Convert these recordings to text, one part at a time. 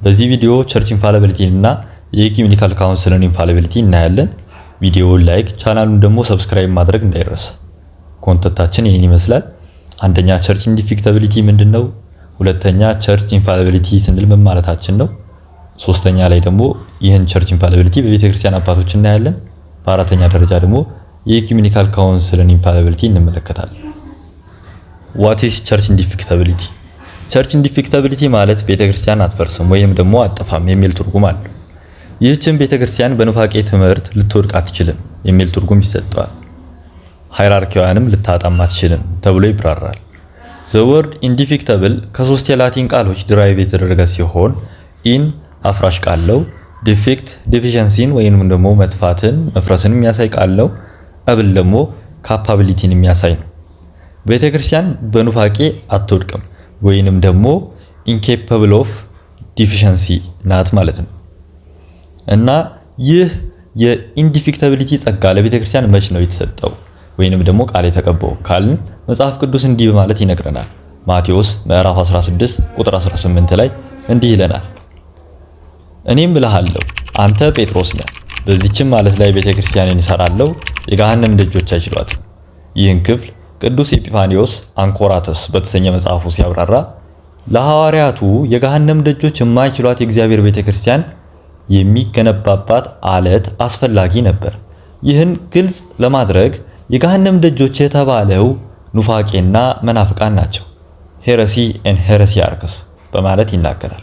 በዚህ ቪዲዮ ቸርች ኢንፋሊቢሊቲ እና የኢኩሜኒካል ካውንስልን ኢንፋሊቢሊቲ እናያለን። ቪዲዮውን ላይክ፣ ቻናሉን ደግሞ ሰብስክራይብ ማድረግ እንዳይረሳ። ኮንተንታችን ይህን ይመስላል። አንደኛ ቸርች ኢንዲፊክታቢሊቲ ምንድነው? ሁለተኛ ቸርች ኢንፋሊቢሊቲ ስንል ምን ማለታችን ነው? ሶስተኛ ላይ ደግሞ ይህን ቸርች ኢንፋሊቢሊቲ በቤተክርስቲያን አባቶች እናያለን። በአራተኛ ደረጃ ደግሞ የኢኩሜኒካል ካውንስልን ኢንፋሊቢሊቲ እንመለከታለን። ዋት ኢዝ ቸርች ኢንዲፊክታቢሊቲ? ቸርች ኢንዲፊክታቢሊቲ ማለት ቤተክርስቲያን አትፈርስም ወይም ደግሞ አትጠፋም የሚል ትርጉም አለው። ይህችን ቤተክርስቲያን በኑፋቄ ትምህርት ልትወድቅ አትችልም የሚል ትርጉም ይሰጠዋል። ሃይራርኪዋንም ልታጣም አትችልም ተብሎ ይብራራል። ዘ ወርድ ኢንዲፊክታብል ከሶስት የላቲን ቃሎች ድራይቭ የተደረገ ሲሆን ኢን አፍራሽ ቃል ነው፣ ዲፊክት ዲፊሸንሲን ወይም ደግሞ መጥፋትን መፍረስን የሚያሳይ ቃል ነው፣ አብል ደግሞ ካፓቢሊቲን የሚያሳይ ነው። ቤተክርስቲያን በኑፋቄ አትወድቅም ወይንም ደግሞ ኢንኬፓብል ኦፍ ዲፊሸንሲ ናት ማለት ነው። እና ይህ የኢንዲፊክታቢሊቲ ጸጋ ለቤተክርስቲያን መች ነው የተሰጠው ወይንም ደግሞ ቃል የተቀባው ካልን መጽሐፍ ቅዱስ እንዲህ በማለት ይነግረናል። ማቴዎስ ምዕራፍ 16 ቁጥር 18 ላይ እንዲህ ይለናል፣ እኔም እልሃለሁ አንተ ጴጥሮስ ነህ፣ በዚህችም ማለት ላይ ቤተክርስቲያንን እሰራለሁ፣ የገሃነም ደጆች አይችሏትም። ይህን ክፍል ቅዱስ ኤጲፋኒዮስ አንኮራተስ በተሰኘ መጽሐፉ ሲያብራራ ለሐዋርያቱ የገሃነም ደጆች የማይችሏት የእግዚአብሔር ቤተክርስቲያን የሚገነባባት አለት አስፈላጊ ነበር። ይህን ግልጽ ለማድረግ የገሃነም ደጆች የተባለው ኑፋቄና መናፍቃን ናቸው፣ ሄረሲ ኤንድ ሄረሲያርክስ በማለት ይናገራል።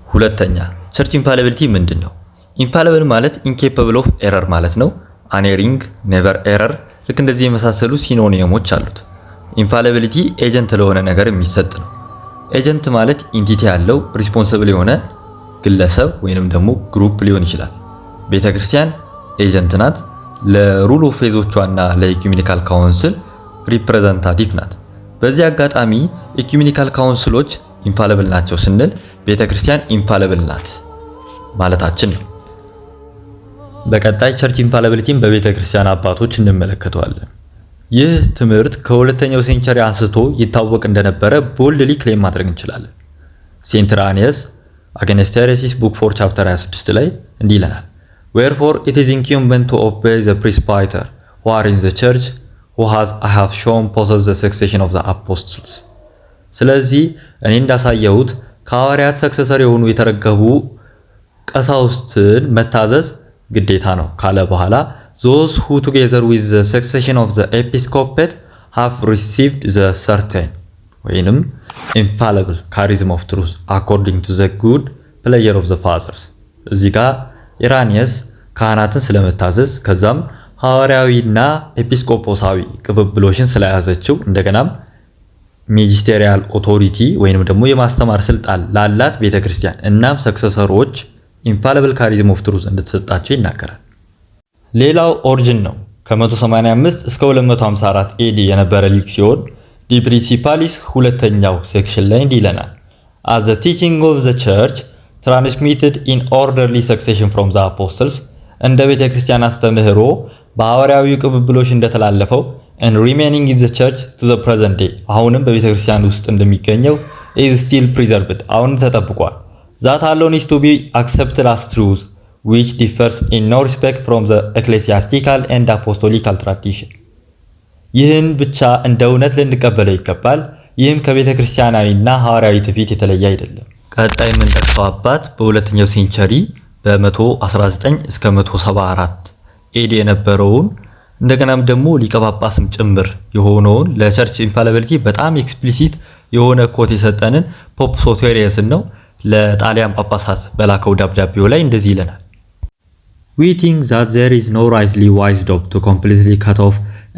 ሁለተኛ ቸርች ኢንፋሊቢሊቲ ምንድን ነው? ኢንፋሊብል ማለት ኢንኬፓብል ኦፍ ኤረር ማለት ነው። አኔሪንግ፣ ኔቨር ኤረር ልክ እንደዚህ የመሳሰሉ ሲኖኒየሞች አሉት። ኢንፋሊቢሊቲ ኤጀንት ለሆነ ነገር የሚሰጥ ነው። ኤጀንት ማለት ኢንቲቲ ያለው ሪስፖንሲብል የሆነ ግለሰብ ወይንም ደግሞ ግሩፕ ሊሆን ይችላል። ቤተክርስቲያን ኤጀንት ናት። ለሩል ኦፍ ፌዞቿና ለኢኩሜኒካል ካውንስል ሪፕሬዘንታቲቭ ናት። በዚህ አጋጣሚ ኢኩሜኒካል ካውንስሎች ኢንፋሊብል ናቸው ስንል ቤተክርስቲያን ኢንፋሊብል ናት ማለታችን ነው። በቀጣይ ቸርች ኢንፋሊቢሊቲን በቤተክርስቲያን አባቶች እንመለከተዋለን። ይህ ትምህርት ከሁለተኛው ሴንቸሪ አንስቶ ይታወቅ እንደነበረ ቦልድሊ ክሌም ማድረግ እንችላለን። ሴንት ኢራኒየስ አገንስት ሄሬሲስ ቡክ 4 ቻፕተር 26 ላይ እንዲህ ይለናል፣ wherefore it is incumbent to obey the presbyter who are in the church who has I have shown possess the succession of the apostles። ስለዚህ እኔ እንዳሳየሁት ከሐዋርያት ሰክሰሰር የሆኑ የተረገቡ ቀሳውስትን መታዘዝ ግዴታ ነው ካለ በኋላ those who together with the succession of the episcopate have received the certain ወይንም infallible charism of truth according to the good pleasure of the fathers። እዚህ ጋር ኢራኒየስ ካህናትን ስለመታዘዝ ከዛም ሐዋርያዊና ኤጲስቆጶሳዊ ቅብብሎችን ስለያዘችው እንደገናም ሜጂስቴሪያል ኦቶሪቲ ወይንም ደግሞ የማስተማር ስልጣን ላላት ቤተክርስቲያን እናም ሰክሰሰሮች ኢንፋሊብል ካሪዝም ኦፍ ትሩዝ እንደተሰጣቸው ይናገራል። ሌላው ኦሪጅን ነው። ከ185 እስከ 254 ኤዲ የነበረ ሊቅ ሲሆን ዲ ፕሪንሲፓሊስ ሁለተኛው ሴክሽን ላይ እንዲህ ይለናል፣ as the teaching of the church transmitted in orderly succession from the apostles እንደ ቤተክርስቲያን አስተምህሮ በሐዋርያዊ ቅብብሎች እንደተላለፈው and remaining in the church to the present day አሁንም በቤተክርስቲያን ውስጥ እንደሚገኘው is still preserved አሁንም ተጠብቋል። that alone is to be accepted as truth which differs in no respect from the ecclesiastical and apostolical tradition። ይህን ብቻ እንደ እውነት ልንቀበለው ይገባል። ይህም ከቤተ ክርስቲያናዊና ሐዋርያዊ ትውፊት የተለየ አይደለም። ቀጣይ የምንጠቅሰው አባት በሁለተኛው ሴንቸሪ በ119 እስከ 174 ኤዲ የነበረውን እንደገናም ደግሞ ሊቀ ጳጳስም ጭምር የሆነውን ለቸርች ኢንፋሊቢሊቲ በጣም ኤክስፕሊሲት የሆነ ኮት የሰጠንን ፖፕ ሶቴሪየስን ነው ለጣሊያን ጳጳሳት በላከው ደብዳቤው ላይ እንደዚህ ይለናል፣ we think that there is no rightly wisdom to completely cut off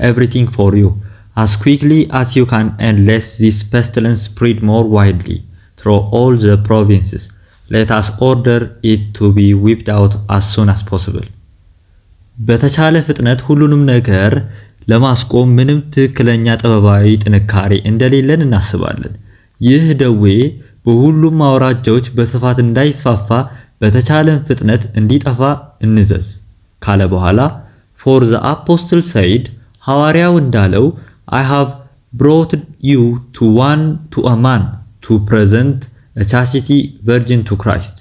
everything for you as quickly as you can and let this pestilence spread more widely through all the provinces. Let us order it to be wiped out as soon as possible። በተቻለ ፍጥነት ሁሉንም ነገር ለማስቆም ምንም ትክክለኛ ጥበባዊ ጥንካሬ እንደሌለን እናስባለን። ይህ ደዌ በሁሉም አውራጃዎች በስፋት እንዳይስፋፋ በተቻለን ፍጥነት እንዲጠፋ እንዘዝ ካለ በኋላ for the apostle said ሐዋርያው እንዳለው I have brought you to a man to present a chastity virgin to Christ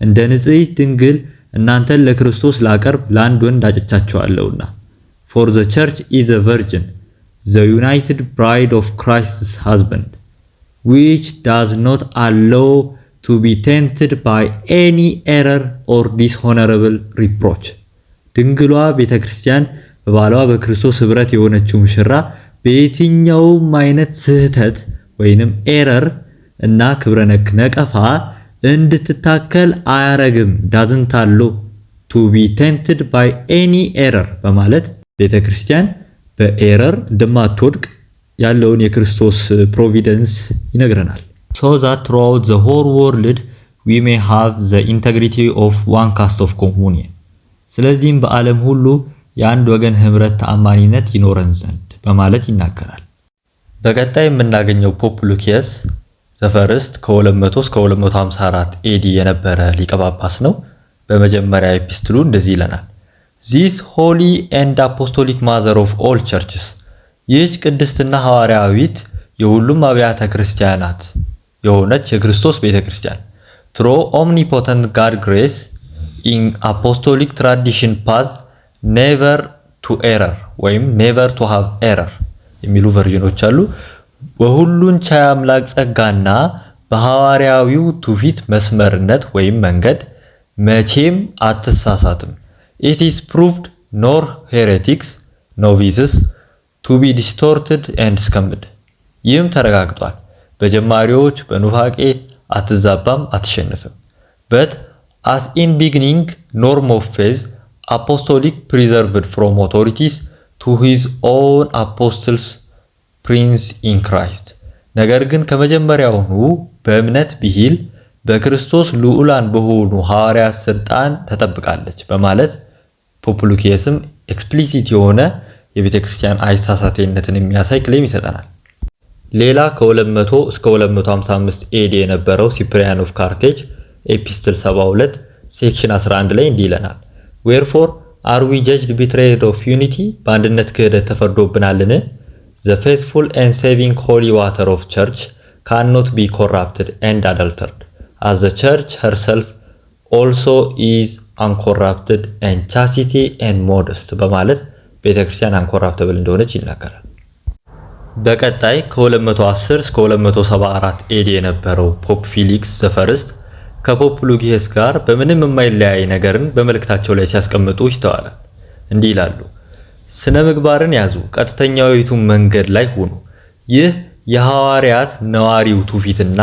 እንደ ንጽሕት ድንግል እናንተን ለክርስቶስ ላቀርብ ለአንድ ወንድ አጭቻቸዋለሁና። For the church is a virgin, the united bride of Christ's husband, which does not allow to be tainted by any error or dishonorable reproach. ድንግሏ ቤተክርስቲያን በባሏ በክርስቶስ ኅብረት የሆነችው ሙሽራ በየትኛውም አይነት ስህተት ወይንም ኤረር እና ክብረነክ ነቀፋ እንድትታከል አያረግም። doesn't allow to be tainted by any error በማለት ቤተክርስቲያን በኤረር እንደማትወድቅ ያለውን የክርስቶስ ፕሮቪደንስ ይነግረናል። So that throughout the whole world we may have the integrity of one cast of communion. ስለዚህም በዓለም ሁሉ የአንድ ወገን ኅብረት ተአማኒነት ይኖረን ዘንድ በማለት ይናገራል። በቀጣይ የምናገኘው ፖፕ ሉኪየስ ዘፈርስት ከ200 እስከ 254 ኤዲ የነበረ ሊቀ ጳጳስ ነው። በመጀመሪያ ኤፒስትሉ እንደዚህ ይለናል። This holy and apostolic mother of all churches, ይህች ቅድስትና ሐዋርያዊት የሁሉም አብያተ ክርስቲያናት የሆነች የክርስቶስ ቤተክርስቲያን through omnipotent God grace in apostolic tradition path never to error ወይም never to have error የሚሉ ቨርዥኖች አሉ። በሁሉን ቻይ አምላክ ጸጋና በሐዋርያዊው ትውፊት መስመርነት ወይም መንገድ መቼም አትሳሳትም። It is proved nor heretics novices to be distorted and scummed. ይህም ተረጋግጧል። በጀማሪዎች በኑፋቄ አትዛባም አትሸንፍም። But as in beginning norm of faith apostolic preserved from authorities to his own apostles prince in Christ. ነገር ግን ከመጀመሪያውኑ በእምነት ብሂል በክርስቶስ ልዑላን በሆኑ ሐዋርያት ስልጣን ተጠብቃለች በማለት ፖፕ ሉኪየስም ኤክስፕሊሲት የሆነ የቤተክርስቲያን አይሳሳቴነትን የሚያሳይ ክሌም ይሰጠናል። ሌላ ከ200 እስከ 255 ኤዲ የነበረው ሲፕሪያን ኦፍ ካርቴጅ ኤፒስትል 72 ሴክሽን 11 ላይ እንዲህ ይለናል። Wherefore are we judged betrayed of unity? በአንድነት ክህደት ተፈርዶብናልን? The faithful and saving holy water of church cannot be corrupted and adulterated, as the church herself also is uncorrupted and chastity and modest በማለት ቤተክርስቲያን አንኮራፕተብል እንደሆነች ይናገራል። በቀጣይ ከ210 እስከ 274 ኤዲ የነበረው ፖፕ ፊሊክስ ዘፈርስት ከፖፕ ሉኪየስ ጋር በምንም የማይለያይ ነገርን በመልእክታቸው ላይ ሲያስቀምጡ ይስተዋላል። እንዲህ ይላሉ። ስነ ምግባርን ያዙ፣ ቀጥተኛዊቱ መንገድ ላይ ሁኑ። ይህ የሐዋርያት ነዋሪው ትውፊትና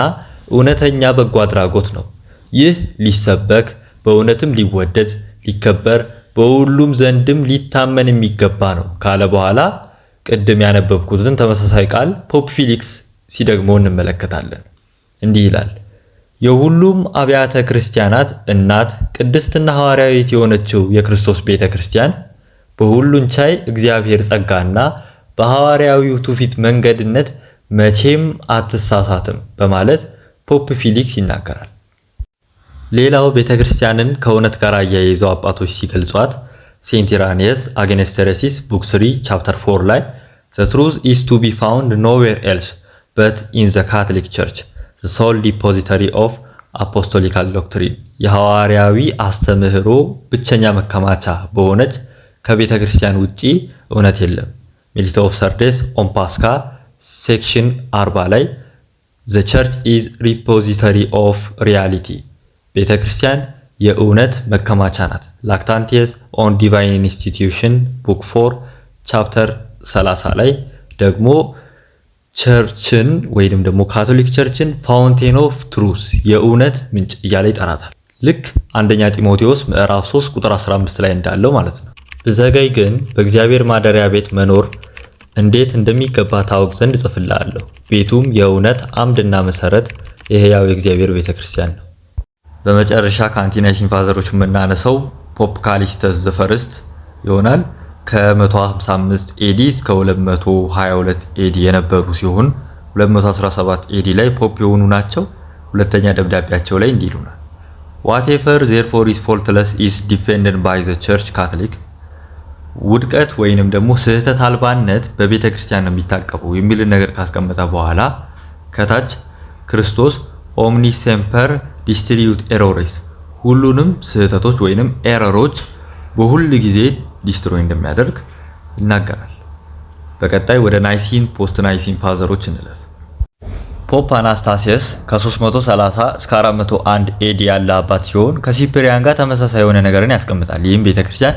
እውነተኛ በጎ አድራጎት ነው። ይህ ሊሰበክ በእውነትም ሊወደድ ሊከበር በሁሉም ዘንድም ሊታመን የሚገባ ነው ካለ በኋላ ቅድም ያነበብኩትን ተመሳሳይ ቃል ፖፕ ፊሊክስ ሲደግሞ እንመለከታለን። እንዲህ ይላል። የሁሉም አብያተ ክርስቲያናት እናት ቅድስትና ሐዋርያዊት የሆነችው የክርስቶስ ቤተክርስቲያን በሁሉን ቻይ እግዚአብሔር ጸጋና በሐዋርያዊው ትውፊት መንገድነት መቼም አትሳሳትም በማለት ፖፕ ፊሊክስ ይናገራል። ሌላው ቤተክርስቲያንን ከእውነት ጋር አያይዘው አባቶች ሲገልጿት ሴንት ኢራኒየስ አጌንስት ሄሬሲስ ቡክ 3 ቻፕተር 4 ላይ The truth is to be found nowhere else but in the Catholic Church, the sole depository of apostolical doctrine. የሐዋርያዊ አስተምህሮ ብቸኛ መከማቻ በሆነች ከቤተ ክርስቲያን ውጪ እውነት የለም። ሚሊቶ ኦፍ ሰርዴስ ኦን ፓስካ ሴክሽን 40 ላይ The church is repository of reality. ቤተ ክርስቲያን የእውነት መከማቻ ናት። ላክታንቲየስ ኦን ዲቫይን ኢንስቲትዩሽን ቡክ 4 ቻፕተር 30 ላይ ደግሞ ቸርችን ወይንም ደግሞ ካቶሊክ ቸርችን ፋውንቴን ኦፍ ትሩስ የእውነት ምንጭ እያለ ይጠራታል። ልክ አንደኛ ጢሞቴዎስ ምዕራፍ 3 ቁጥር 15 ላይ እንዳለው ማለት ነው። ብዘገይ ግን በእግዚአብሔር ማደሪያ ቤት መኖር እንዴት እንደሚገባ ታውቅ ዘንድ ጽፍልሃለሁ። ቤቱም የእውነት አምድና መሰረት የሕያው የእግዚአብሔር ቤተክርስቲያን ነው። በመጨረሻ ከአንቲናይሲን ፋዘሮች የምናነሳው ፖፕ ካሊስተስ ዘፈርስት ይሆናል። ከ155 ኤዲ እስከ 222 ኤዲ የነበሩ ሲሆን 217 ኤዲ ላይ ፖፕ የሆኑ ናቸው። ሁለተኛ ደብዳቤያቸው ላይ እንዲህ ይሉናል። Whatever therefore is faultless is defended by the Church Catholic. ውድቀት ወይንም ደግሞ ስህተት አልባነት በቤተ ክርስቲያን ነው የሚታቀበው የሚል ነገር ካስቀመጠ በኋላ ከታች ክርስቶስ omnis semper distribut errores ሁሉንም ስህተቶች ወይንም ኤረሮች በሁል ጊዜ ዲስትሮይ እንደሚያደርግ ይናገራል። በቀጣይ ወደ ናይሲን ፖስት ናይሲን ፋዘሮች እንለፍ። ፖፕ አናስታሲየስ ከ330 እስከ 401 ኤዲ ያለ አባት ሲሆን ከሲፕሪያን ጋር ተመሳሳይ የሆነ ነገርን ያስቀምጣል። ይህም ቤተክርስቲያን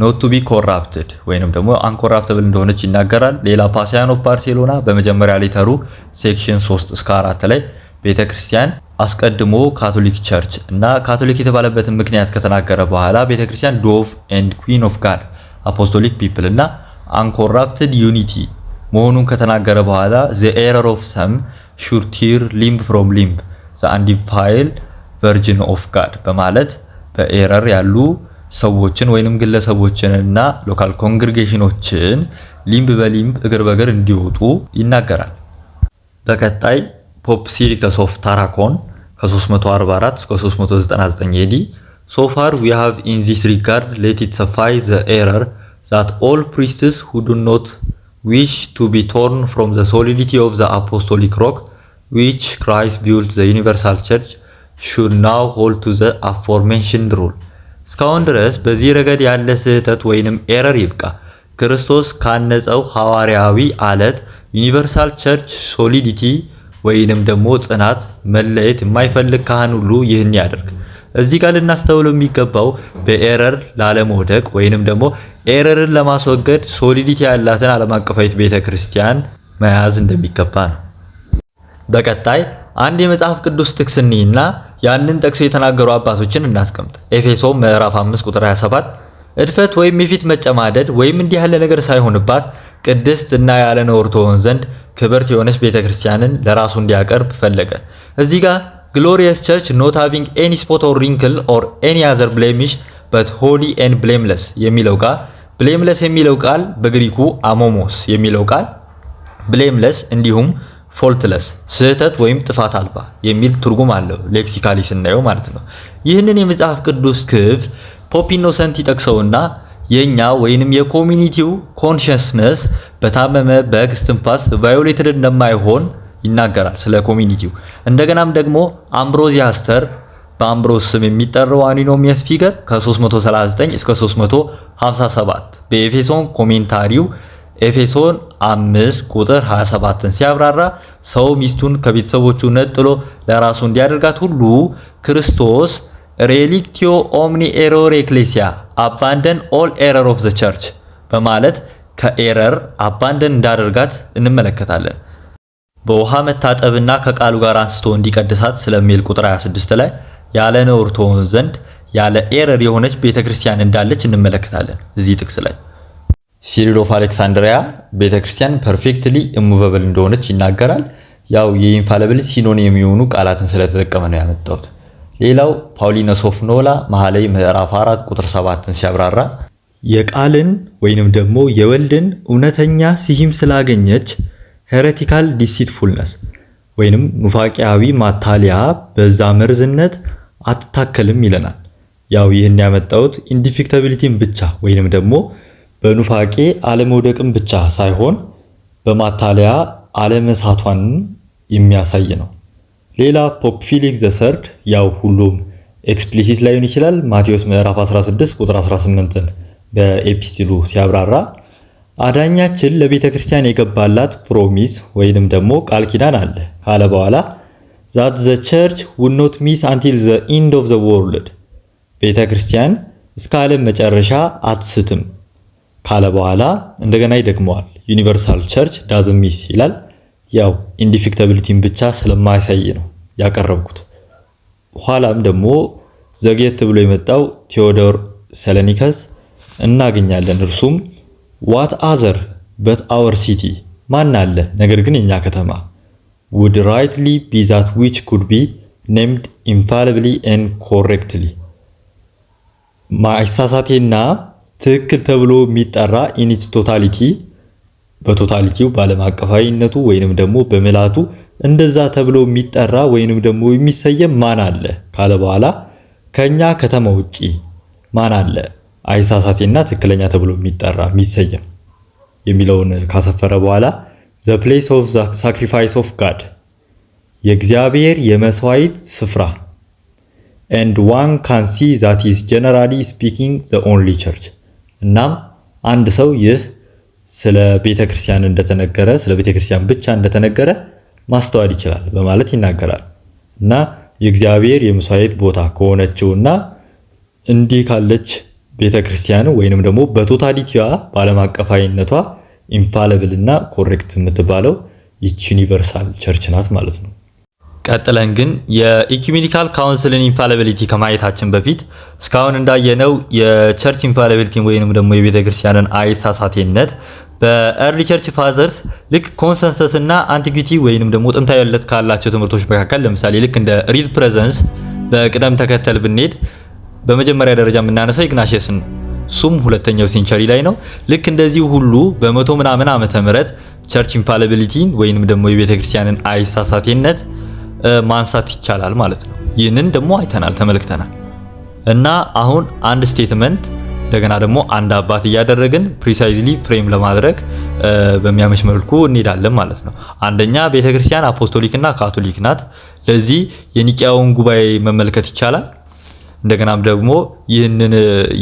ኖት ቱ ቢ ኮራፕትድ ወይንም ደግሞ አንኮራፕተብል እንደሆነች ይናገራል። ሌላ ፓሲያን ኦፍ ባርሴሎና በመጀመሪያ ሊተሩ ሴክሽን 3 እስከ 4 ላይ ቤተክርስቲያን አስቀድሞ ካቶሊክ ቸርች እና ካቶሊክ የተባለበትን ምክንያት ከተናገረ በኋላ ቤተክርስቲያን ዶቭ ኤንድ ኩዊን ኦፍ ጋድ አፖስቶሊክ ፒፕል እና አንኮራፕትድ ዩኒቲ መሆኑን ከተናገረ በኋላ ዘ ኤረር ኦፍ ሰም ሹድ ቲር ሊምብ ፍሮም ሊምብ ዘ አንዲፋይልድ ቨርጂን ኦፍ ጋድ በማለት በኤረር ያሉ ሰዎችን ወይንም ግለሰቦችን እና ሎካል ኮንግሪጌሽኖችን ሊምብ በሊምብ እግር በእግር እንዲወጡ ይናገራል። በቀጣይ ፖፕ ሲሊከስ ኦፍ ታራኮን ከ344 እስከ 399 ኤዲ so far we have in this regard let it suffice the error that all priests who do not wish to be torn from the solidity of the apostolic rock which Christ built the universal church should now hold to the aforementioned rule. እስካሁን ድረስ በዚህ ረገድ ያለ ስህተት ወይንም ኤረር ይብቃ። ክርስቶስ ካነጸው ሐዋርያዊ አለት ዩኒቨርሳል ቸርች ሶሊዲቲ ወይንም ደግሞ ጽናት መለየት የማይፈልግ ካህን ሁሉ ይህን ያደርግ። እዚህ ጋር ልናስተውለው የሚገባው በኤረር ላለመውደቅ ወይንም ደግሞ ኤረርን ለማስወገድ ሶሊዲቲ ያላትን ዓለም አቀፋዊት ቤተክርስቲያን መያዝ እንደሚገባ ነው። በቀጣይ አንድ የመጽሐፍ ቅዱስ ጥቅስ እንይና ያንን ጠቅሶ የተናገሩ አባቶችን እናስቀምጥ። ኤፌሶን ምዕራፍ 5 ቁጥር 27 እድፈት ወይም የፊት መጨማደድ ወይም እንዲህ ያለ ነገር ሳይሆንባት ቅድስት እና ያለ ነውር ትሆን ዘንድ ክብርት የሆነች ቤተክርስቲያንን ለራሱ እንዲያቀርብ ፈለገ። እዚህ ጋር glorious church not having any spot or wrinkle or any other blemish but holy and blameless የሚለው ቃል blameless የሚለው ቃል በግሪኩ አሞሞስ የሚለው ቃል blameless እንዲሁም faultless ስህተት ወይም ጥፋት አልባ የሚል ትርጉም አለው ሌክሲካሊ ስናየው ማለት ነው። ይህንን የመጽሐፍ ቅዱስ ክፍል ፖፕ ኢኖሰንት ይጠቅሰውና የኛ ወይንም የኮሚኒቲው ኮንሽስነስ በታመመ በግ እስትንፋስ ቫዮሌትድ እንደማይሆን ይናገራል ስለ ኮሚኒቲው። እንደገናም ደግሞ አምብሮዚያስተር በአምብሮስ ስም የሚጠራው አኒኖሚየስ ፊገር ከ339 እስከ 357 በኤፌሶን ኮሜንታሪው ኤፌሶን 5 ቁጥር 27ን ሲያብራራ ሰው ሚስቱን ከቤተሰቦቹ ነጥሎ ለራሱ እንዲያደርጋት ሁሉ ክርስቶስ ሬሊክቲዮ ኦምኒ ኤሮር ኤክሌሲያ አባንደን ኦል ኤረር ኦፍ ዘ ቸርች በማለት ከኤረር አባንደን እንዳደርጋት እንመለከታለን። በውሃ መታጠብና ከቃሉ ጋር አንስቶ እንዲቀድሳት ስለሚል ቁጥር 26 ላይ ያለ ነውር ትሆን ዘንድ ያለ ኤረር የሆነች ቤተክርስቲያን እንዳለች እንመለከታለን። እዚህ ጥቅስ ላይ ሲሪል ኦፍ አሌክሳንድሪያ ቤተክርስቲያን ፐርፌክትሊ ኢሙቨብል እንደሆነች ይናገራል። ያው የኢንፋሊቢሊቲ ሲኖኒም የሚሆኑ ቃላትን ስለተጠቀመ ነው ያመጣሁት። ሌላው ፓውሊነስ ኦፍ ኖላ መኃልየ ምዕራፍ 4 ቁጥር 7ን ሲያብራራ የቃልን ወይንም ደግሞ የወልድን እውነተኛ ሲሂም ስላገኘች ሄሬቲካል ዲሲትፉልነስ ወይንም ኑፋቂያዊ ማታሊያ በዛ መርዝነት አትታከልም ይለናል። ያው ይህን ያመጣሁት ኢንዲፊክታቢሊቲን ብቻ ወይንም ደግሞ በኑፋቄ አለመውደቅም ብቻ ሳይሆን በማታሊያ አለመሳቷን የሚያሳይ ነው። ሌላ ፖፕ ፊሊክስ ዘሰርድ ያው ሁሉም ኤክስፕሊሲት ላይሆን ይችላል ማቴዎስ ምዕራፍ 16 ቁጥር 18ን በኤፒስቲሉ ሲያብራራ አዳኛችን ለቤተ ክርስቲያን የገባላት ፕሮሚስ ወይንም ደግሞ ቃል ኪዳን አለ ካለ በኋላ that the church would not miss until the end of the world ቤተ ክርስቲያን እስከ ዓለም መጨረሻ አትስትም ካለ በኋላ እንደገና ይደግመዋል ዩኒቨርሳል ቸርች doesn't miss ይላል። ያው ኢንዲፊክታቢሊቲን ብቻ ስለማያሳይ ነው ያቀረብኩት። ኋላም ደግሞ ዘግየት ብሎ የመጣው ቴዎዶር ሰለኒከስ እናገኛለን። እርሱም what other but our city ማን አለ ነገር ግን የኛ ከተማ would rightly be that which could be named infallibly and correctly ማይሳሳቴና ትክክል ተብሎ የሚጠራ in its totality በቶታሊቲው ባለም አቀፋዊነቱ ወይንም ደግሞ በመላቱ እንደዛ ተብሎ የሚጠራ ወይንም ደግሞ የሚሰየም ማን አለ ካለ በኋላ ከኛ ከተማ ውጪ ማን አለ አይሳሳቴና ትክክለኛ ተብሎ የሚጠራ የሚሰየም የሚለውን ካሰፈረ በኋላ the place of the sacrifice of God የእግዚአብሔር የመስዋዕት ስፍራ and one can see that is generally speaking the only church እናም አንድ ሰው ይህ ስለ ቤተክርስቲያን እንደተነገረ ስለ ቤተክርስቲያን ብቻ እንደተነገረ ማስተዋል ይችላል በማለት ይናገራል እና የእግዚአብሔር የመስዋዕት ቦታ ከሆነችውና እንዲህ ካለች ቤተክርስቲያን ወይንም ደግሞ በቶታሊቲዋ ባለም አቀፋይነቷ ኢንፋሊብል እና ኮሬክት የምትባለው ይች ዩኒቨርሳል ቸርች ናት ማለት ነው። ቀጥለን ግን የኢኩሜኒካል ካውንስልን ኢንፋሊቢሊቲ ከማየታችን በፊት እስካሁን እንዳየነው የቸርች ኢንፋሊቢሊቲ ወይንም ደግሞ የቤተክርስቲያንን አይሳሳቴነት በኤርሊ ቸርች ፋዘርስ ልክ ኮንሰንሰስ እና አንቲኩዊቲ ወይንም ደግሞ ጥንታዊነት ካላቸው ትምህርቶች መካከል ለምሳሌ ልክ እንደ ሪል ፕሬዘንስ በቅደም ተከተል ብንሄድ በመጀመሪያ ደረጃ የምናነሳው ኢግናሺየስን ሱም ሁለተኛው ሴንቸሪ ላይ ነው። ልክ እንደዚህ ሁሉ በመቶ ምናምን ዓመተ ምህረት ቸርች ኢንፋሊቢሊቲን ወይንም ደግሞ የቤተክርስቲያንን አይሳሳቴነት ማንሳት ይቻላል ማለት ነው። ይህንን ደግሞ አይተናል ተመልክተናል እና አሁን አንድ ስቴትመንት እንደገና ደግሞ አንድ አባት እያደረግን ፕሪሳይዝሊ ፍሬም ለማድረግ በሚያመች መልኩ እንሄዳለን ማለት ነው። አንደኛ ቤተክርስቲያን አፖስቶሊክ እና ካቶሊክ ናት። ለዚህ የኒቂያውን ጉባኤ መመልከት ይቻላል። እንደገናም ደግሞ ይህንን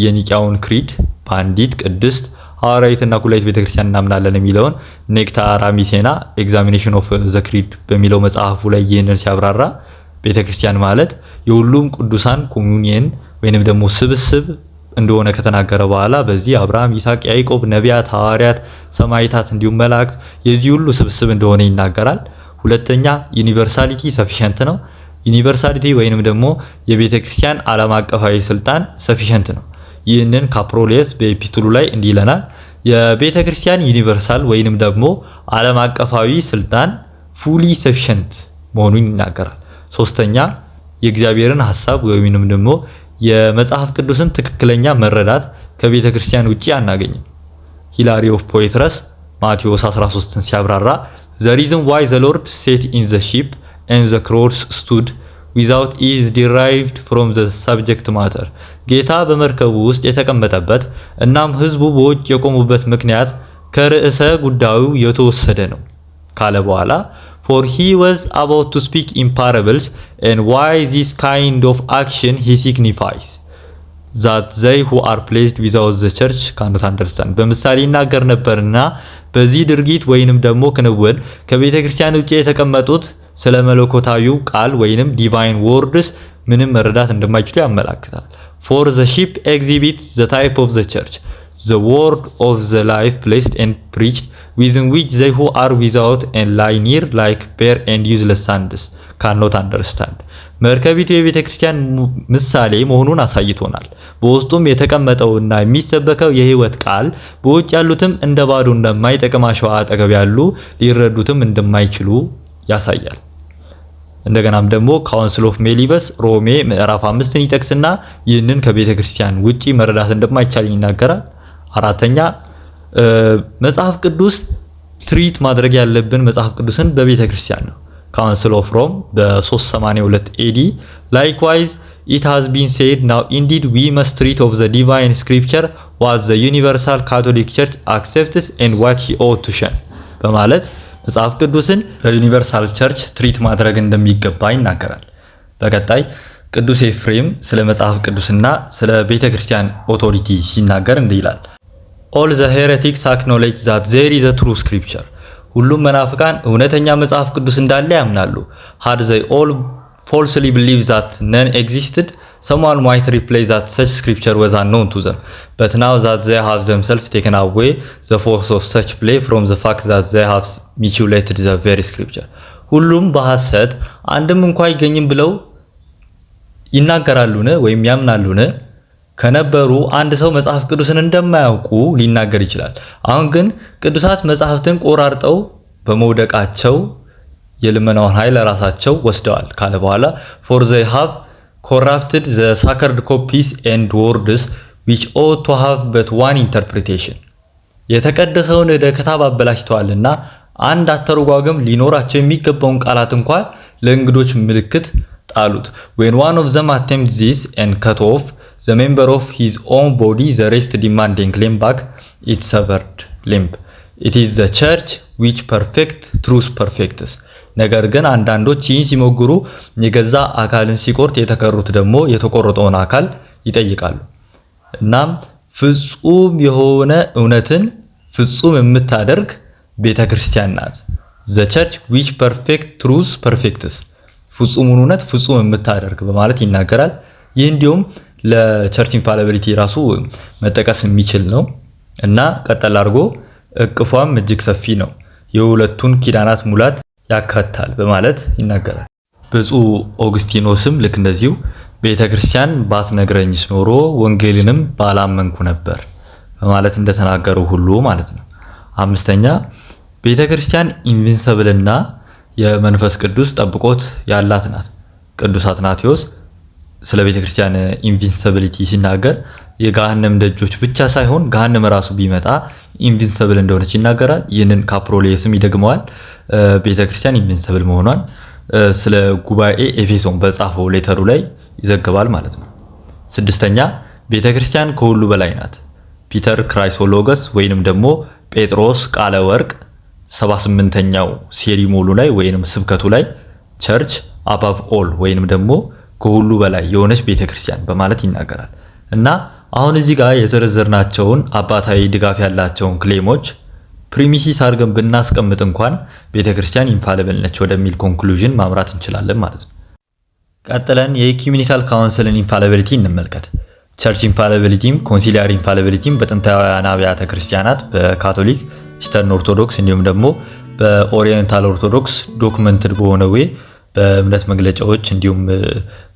የኒቂያውን ክሪድ በአንዲት ቅድስት ሐዋርያዊትና ኩላዊት ቤተክርስቲያን እናምናለን የሚለውን ኔክታ ራሚሴና ኤግዛሚኔሽን ኦፍ ዘ ክሪድ በሚለው መጽሐፉ ላይ ይህንን ሲያብራራ ቤተክርስቲያን ማለት የሁሉም ቅዱሳን ኮሙኒየን ወይንም ደግሞ ስብስብ እንደሆነ ከተናገረ በኋላ በዚህ አብርሃም፣ ይስሐቅ፣ ያዕቆብ፣ ነቢያት፣ ሐዋርያት፣ ሰማዕታት እንዲሁም መላእክት የዚህ ሁሉ ስብስብ እንደሆነ ይናገራል። ሁለተኛ ዩኒቨርሳሊቲ ሰፊሸንት ነው። ዩኒቨርሳሊቲ ወይንም ደግሞ የቤተክርስቲያን ዓለም አቀፋዊ ስልጣን ሰፊሸንት ነው። ይህንን ካፕሮሊየስ በኤፒስቶሉ ላይ እንዲህ ይለናል። የቤተክርስቲያን ዩኒቨርሳል ወይንም ደግሞ ዓለም አቀፋዊ ስልጣን ፉሊ ሰፊሸንት መሆኑን ይናገራል። ሶስተኛ የእግዚአብሔርን ሐሳብ ወይንም ደግሞ የመጽሐፍ ቅዱስን ትክክለኛ መረዳት ከቤተክርስቲያን ውጪ አናገኝም። ሂላሪ ኦፍ ፖይትረስ ማቴዎስ 13ን ሲያብራራ the reason why the Lord sat in the ship and the crowds stood without is derived from the subject matter ጌታ በመርከቡ ውስጥ የተቀመጠበት እናም ህዝቡ በውጭ የቆሙበት ምክንያት ከርዕሰ ጉዳዩ የተወሰደ ነው ካለ በኋላ for he was about to speak in parables and why this kind of action he signifies that they who are placed without the church cannot understand በምሳሌ ይናገር ነበርና በዚህ ድርጊት ወይንም ደግሞ ክንውን ከቤተ ክርስቲያን ውጪ የተቀመጡት ስለ መለኮታዊው ቃል ወይንም ዲቫይን ወርድስ ምንም መረዳት እንደማይችሉ ያመለክታል። for the ship exhibits the type of the church the word of the life placed and preached within which they who are without and lie near like bare and useless sands cannot understand መርከቢቱ የቤተ ክርስቲያን ምሳሌ መሆኑን አሳይቶናል። በውስጡም የተቀመጠውና የሚሰበከው የህይወት ቃል በውጭ ያሉትም እንደ ባዶ እንደማይጠቅም አሸዋ አጠገብ ያሉ ሊረዱትም እንደማይችሉ ያሳያል። እንደገናም ደግሞ ካውንስል ኦፍ ሜሊበስ ሮሜ ምዕራፍ 5ን ይጠቅስና ይህንን ከቤተ ክርስቲያን ውጪ መረዳት እንደማይቻል ይናገራል። አራተኛ መጽሐፍ ቅዱስ ትሪት ማድረግ ያለብን መጽሐፍ ቅዱስን በቤተ ክርስቲያን ነው። ካውንስል ኦፍ ሮም በ382 AD likewise it has been said now indeed we must treat of the divine scripture what the universal catholic church accepts and what she ought to shun በማለት መጽሐፍ ቅዱስን በዩኒቨርሳል ቸርች ትሪት ማድረግ እንደሚገባ ይናገራል። በቀጣይ ቅዱስ ኤፍሬም ስለ መጽሐፍ ቅዱስና ስለ ቤተክርስቲያን ኦቶሪቲ ሲናገር እንዲህ ይላል። all the heretics acknowledge that there is a true scripture ሁሉም መናፍቃን እውነተኛ መጽሐፍ ቅዱስ እንዳለ ያምናሉ። had they all falsely believed that none existed someone might reply that such scripture was unknown to them but now that they have themselves taken away the force of such play from the fact that they have mutilated the very scripture ሁሉም በሐሰት አንድም እንኳን አይገኝም ብለው ይናገራሉን ወይም ያምናሉን ከነበሩ አንድ ሰው መጽሐፍ ቅዱስን እንደማያውቁ ሊናገር ይችላል። አሁን ግን ቅዱሳት መጽሐፍትን ቆራርጠው በመውደቃቸው የልመናውን ኃይል ራሳቸው ወስደዋል ካለ በኋላ for they have corrupted the sacred copies and words which ought to have but one interpretation የተቀደሰውን ክታብ አበላሽተዋልና አንድ አተረጓጎም ሊኖራቸው የሚገባውን ቃላት እንኳን ለእንግዶች ምልክት ጣሉት። when one of them attempts this and cut off the member of his own body the rest demanding limb back its severed limb it is the church which perfect truth perfects ነገር ግን አንዳንዶች ይህን ሲሞግሩ የገዛ አካልን ሲቆርጥ የተቀሩት ደግሞ የተቆረጠውን አካል ይጠይቃሉ። እናም ፍጹም የሆነ እውነትን ፍጹም የምታደርግ ቤተክርስቲያን ናት። the church which perfect truth perfects ፍጹሙን እውነት ፍጹም የምታደርግ በማለት ይናገራል። ይህ እንዲሁም ለቸርች ኢንፋሊቢሊቲ ራሱ መጠቀስ የሚችል ነው እና ቀጠል አድርጎ እቅፏም እጅግ ሰፊ ነው፣ የሁለቱን ኪዳናት ሙላት ያካታል በማለት ይናገራል። ብፁዕ ኦግስቲኖስም ልክ እንደዚሁ ቤተክርስቲያን ባትነግረኝስ ኖሮ ወንጌልንም ባላመንኩ ነበር በማለት እንደተናገሩ ሁሉ ማለት ነው። አምስተኛ ቤተክርስቲያን ኢንቪንሲብልና የመንፈስ ቅዱስ ጠብቆት ያላት ናት። ቅዱስ አትናቴዎስ ስለ ቤተክርስቲያን ኢንቪንሲቢሊቲ ሲናገር የገሃነም ደጆች ብቻ ሳይሆን ገሃነም ራሱ ቢመጣ ኢንቪንሲብል እንደሆነች ይናገራል። ይህንን ካፕሮሊየስም ይደግመዋል ቤተክርስቲያን ኢንቪንሲብል መሆኗን ስለ ጉባኤ ኤፌሶን በጻፈው ሌተሩ ላይ ይዘግባል ማለት ነው። ስድስተኛ ቤተክርስቲያን ከሁሉ በላይ ናት። ፒተር ክራይሶሎገስ ወይንም ደግሞ ጴጥሮስ ቃለ ወርቅ 78ኛው ሴሪሞኑ ላይ ወይንም ስብከቱ ላይ ቸርች አባቭ ኦል ወይንም ደግሞ ከሁሉ በላይ የሆነች ቤተክርስቲያን በማለት ይናገራል። እና አሁን እዚህ ጋር የዘረዘርናቸውን አባታዊ ድጋፍ ያላቸውን ክሌሞች ፕሪሚሲስ አድርገን ብናስቀምጥ እንኳን ቤተክርስቲያን ኢንፋሊብል ነች ወደሚል ኮንክሉዥን ማምራት እንችላለን ማለት ነው። ቀጥለን የኢኩሜኒካል ካውንስልን ኢንፋሊቢሊቲ እንመልከት። ቸርች ኢንፋሊቢሊቲም ኮንሲሊያሪ ኢንፋሊቢሊቲም በጥንታውያን አብያተ ክርስቲያናት በካቶሊክ፣ ኢስተርን ኦርቶዶክስ እንዲሁም ደግሞ በኦሪየንታል ኦርቶዶክስ ዶክመንትድ በሆነ ዌይ በእምነት መግለጫዎች እንዲሁም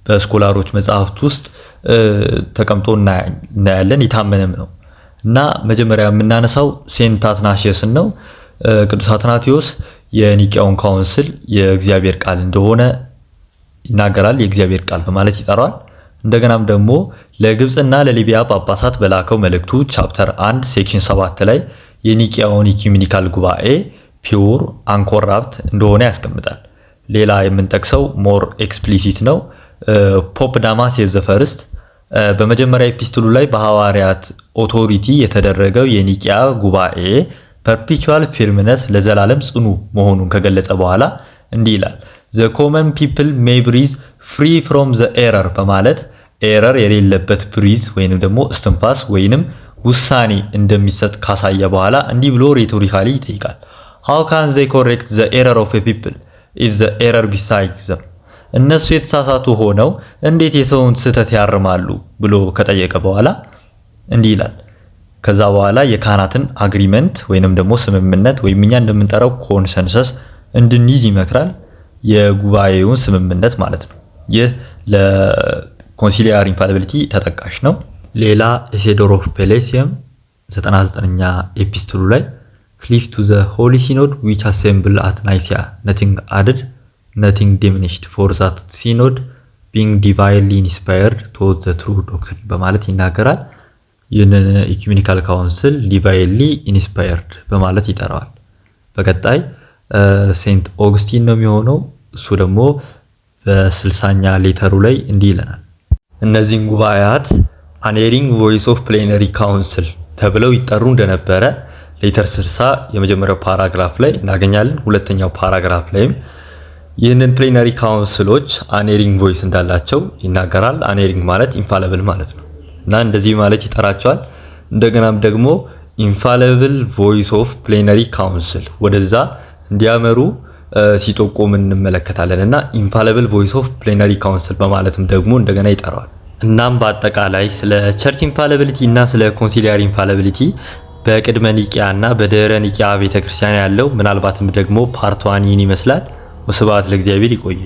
በስኮላሮች መጽሐፍት ውስጥ ተቀምጦ እናያለን። የታመነም ነው እና መጀመሪያ የምናነሳው ሴንት አትናሺየስን ነው። ቅዱስ አትናቴዎስ የኒቂያውን ካውንስል የእግዚአብሔር ቃል እንደሆነ ይናገራል። የእግዚአብሔር ቃል በማለት ይጠራዋል። እንደገናም ደግሞ ለግብጽና ለሊቢያ ጳጳሳት በላከው መልእክቱ ቻፕተር 1 ሴክሽን 7 ላይ የኒቂያውን ኢኩሜኒካል ጉባኤ ፒውር አንኮራፕት እንደሆነ ያስቀምጣል። ሌላ የምንጠቅሰው ሞር ኤክስፕሊሲት ነው። ፖፕ ዳማሲየስ ዘፈርስት በመጀመሪያ ኤፒስቶሉ ላይ በሐዋርያት ኦቶሪቲ የተደረገው የኒቂያ ጉባኤ ፐርፔቹዋል ፊርምነስ ለዘላለም ጽኑ መሆኑን ከገለጸ በኋላ እንዲህ ይላል the common people may breathe free from the error በማለት ኤረር የሌለበት ብሪዝ ወይንም ደግሞ እስትንፋስ ወይንም ውሳኔ እንደሚሰጥ ካሳየ በኋላ እንዲህ ብሎ ሬቶሪካሊ ይጠይቃል። how can they correct the error of a people if the error besides them እነሱ የተሳሳቱ ሆነው እንዴት የሰውን ስህተት ያርማሉ ብሎ ከጠየቀ በኋላ እንዲህ ይላል። ከዛ በኋላ የካህናትን አግሪመንት ወይንም ደግሞ ስምምነት ወይም እኛ እንደምንጠራው ኮንሰንሰስ እንድንይዝ ይመክራል። የጉባኤውን ስምምነት ማለት ነው። ይህ ለኮንሲሊያሪ ኢንፋሊቢሊቲ ተጠቃሽ ነው። ሌላ ኢሲዶር ኦፍ ፔሌሲየም 99ኛ ኤፒስቶሉ ላይ ክሊፍ ቱ ዘ ሆሊ ሲኖድ ዊች አሴምብል አት ናይሲያ nothing added nothing diminished for that synod being divinely inspired toward the true doctrine በማለት ይናገራል። ይህንን ኢኩሜኒካል ካውንስል ዲቫይንሊ ኢንስፓየርድ በማለት ይጠራዋል። በቀጣይ ሴንት ኦግስቲን ነው የሚሆነው። እሱ ደግሞ በ60ኛ ሌተሩ ላይ እንዲህ ይለናል። እነዚህን ጉባኤያት አኔሪንግ ቮይስ ኦፍ ፕሌነሪ ካውንስል ተብለው ይጠሩ እንደነበረ ሌተር 60 የመጀመሪያው ፓራግራፍ ላይ እናገኛለን። ሁለተኛው ፓራግራፍ ላይም ይህንን ፕሌነሪ ካውንስሎች አኔሪንግ ቮይስ እንዳላቸው ይናገራል። አኔሪንግ ማለት ኢንፋሊብል ማለት ነው እና እንደዚህ ማለት ይጠራቸዋል። እንደገናም ደግሞ ኢንፋሊብል ቮይስ ኦፍ ፕሌነሪ ካውንስል ወደዛ እንዲያመሩ ሲጠቆም እንመለከታለን እና ኢንፋሊብል ቮይስ ኦፍ ፕሌነሪ ካውንስል በማለትም ደግሞ እንደገና ይጠራዋል። እናም በአጠቃላይ ስለ ቸርች ኢንፋሊቢሊቲ እና ስለ ኮንሲሊያሪ ኢንፋሊቢሊቲ በቅድመ ኒቂያ እና በድህረ ኒቂያ ቤተክርስቲያን ያለው ምናልባትም ደግሞ ፓርት 1 ይመስላል። ወስብሐት ለእግዚአብሔር። ይቆይ።